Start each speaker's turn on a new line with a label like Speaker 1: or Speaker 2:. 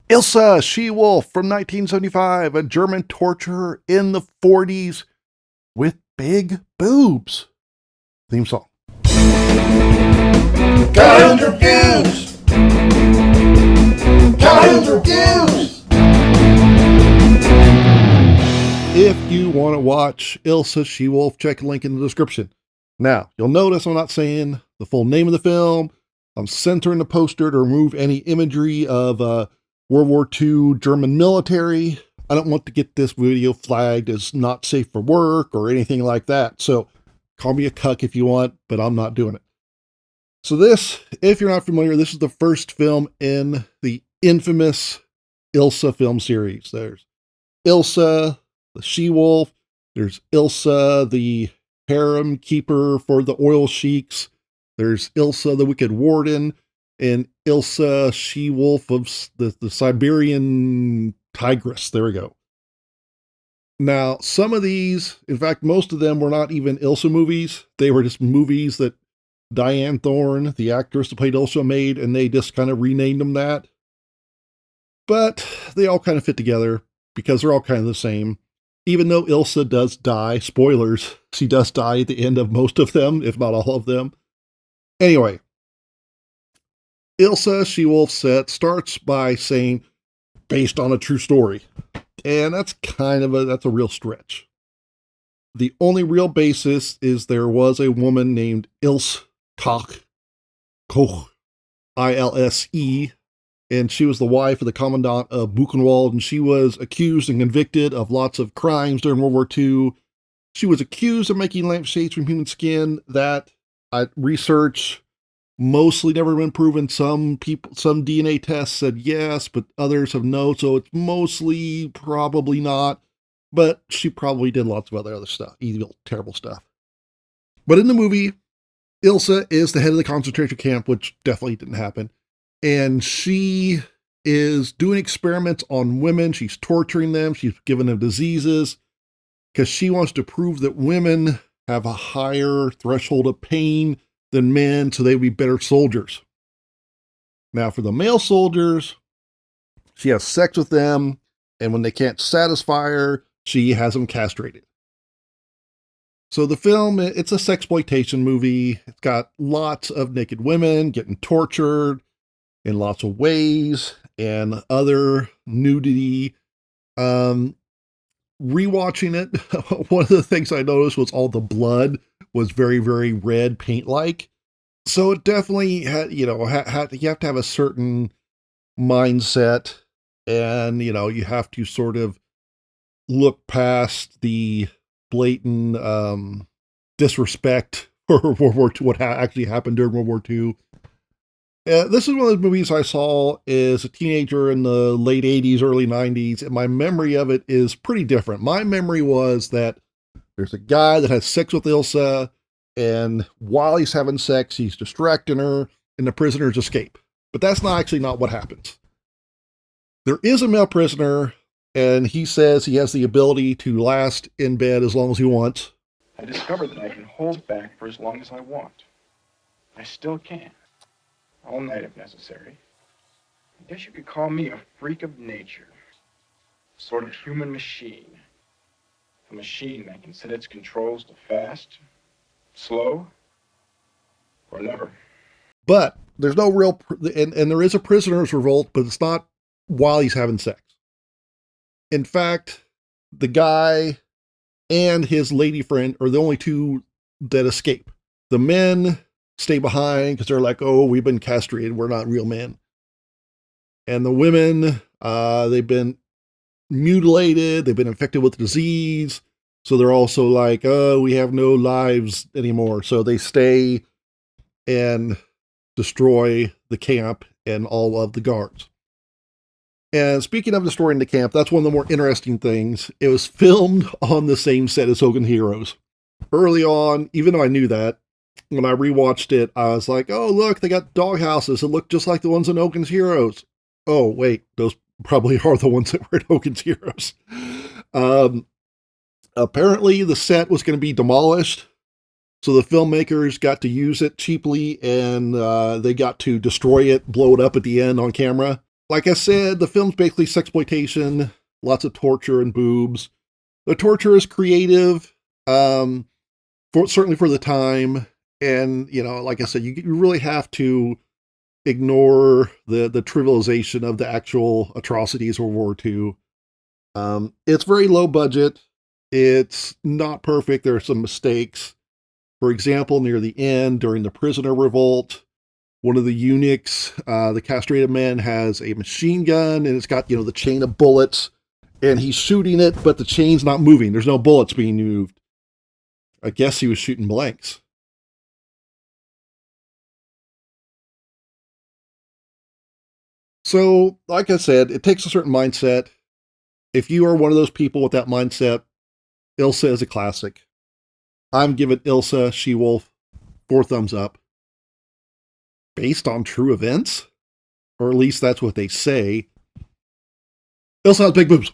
Speaker 1: Ilsa She Wolf from 1975, a German torturer in the 40s with big boobs. Theme song.
Speaker 2: Cartoons Reviews! Cartoons Reviews!
Speaker 1: If you want to watch Ilsa She Wolf, check the link in the description. Now, you'll notice I'm not saying the full name of the film. I'm censoring the poster to remove any imagery of World War II German military. I don't want to get this video flagged as not safe for work or anything like that. So call me a cuck if you want, but I'm not doing it. So this, if you're not familiar, this is the first film in the infamous Ilsa film series. There's Ilsa, the she-wolf. There's Ilsa, the harem keeper for the oil sheiks. There's Ilsa, the wicked warden, and Ilsa She Wolf of the Siberian tigress. There we go. Now, some of these, in fact, most of them were not even Ilsa movies. They were just movies that Diane Thorne, the actress that played Ilsa, made, and they just kind of renamed them that. But they all kind of fit together because they're all kind of the same. Even though Ilsa does die, spoilers, she does die at the end of most of them, if not all of them. Anyway, Ilsa She Wolf starts by saying, based on a true story. And that's that's a real stretch. The only real basis is there was a woman named Ilse Koch, I-L-S-E, and she was the wife of the commandant of Buchenwald, and she was accused and convicted of lots of crimes during World War II. She was accused of making lampshades from human skin. That research mostly never been proven. Some DNA tests said yes, but others have no, so it's mostly probably not. But she probably did lots of other stuff, evil, terrible stuff. But in the movie, Ilsa is the head of the concentration camp, which definitely didn't happen. And she is doing experiments on women. She's torturing them. She's giving them diseases because she wants to prove that women have a higher threshold of pain than men, so they would be better soldiers. Now, for the male soldiers, she has sex with them, and when they can't satisfy her, she has them castrated. So the film, it's a sexploitation movie. It's got lots of naked women getting tortured in lots of ways and other nudity. Rewatching it, one of the things I noticed was all the blood was very, very red paint-like. So it definitely had, you have to have a certain mindset, and, you have to sort of look past the blatant disrespect for World War II, what actually happened during World War II. This is one of those movies I saw as a teenager in the late 80s, early 90s, and my memory of it is pretty different. My memory was that there's a guy that has sex with Ilsa, and while he's having sex, he's distracting her, and the prisoners escape. But that's not what happens. There is a male prisoner, and he says he has the ability to last in bed as long as he wants.
Speaker 3: I discovered that I can hold back for as long as I want. I still can. All night if necessary. I guess you could call me a freak of nature. A sort of human machine. A machine that can set its controls to fast, slow, or never.
Speaker 1: But there's no real, and there is a prisoner's revolt, but it's not while he's having sex. In fact, the guy and his lady friend are the only two that escape. The men stay behind because they're like, oh, we've been castrated, we're not real men. And the women, they've been mutilated, they've been infected with disease, so they're also like, oh, we have no lives anymore. So they stay and destroy the camp and all of the guards. And speaking of destroying the camp, that's one of the more interesting things. It was filmed on the same set as Hogan's Heroes. Early on, even though I knew that, when I rewatched it, I was like, oh, look, they got dog houses that look just like the ones in Hogan's Heroes. Oh, wait, those probably are the ones that were in Hogan's Heroes. Apparently, the set was going to be demolished, so the filmmakers got to use it cheaply, and they got to destroy it, blow it up at the end on camera. Like I said, the film's basically sexploitation, lots of torture and boobs. The torture is creative, certainly for the time. And, like I said, you really have to ignore the trivialization of the actual atrocities of World War II. It's very low budget. It's not perfect. There are some mistakes. For example, near the end, during the prisoner revolt, one of the eunuchs, the castrated man, has a machine gun, and it's got, the chain of bullets, and he's shooting it, but the chain's not moving. There's no bullets being moved. I guess he was shooting blanks. So, like I said, it takes a certain mindset. If you are one of those people with that mindset, Ilsa is a classic. I'm giving Ilsa She Wolf 4 thumbs up. Based on true events? Or at least that's what they say. Ilsa has big boobs.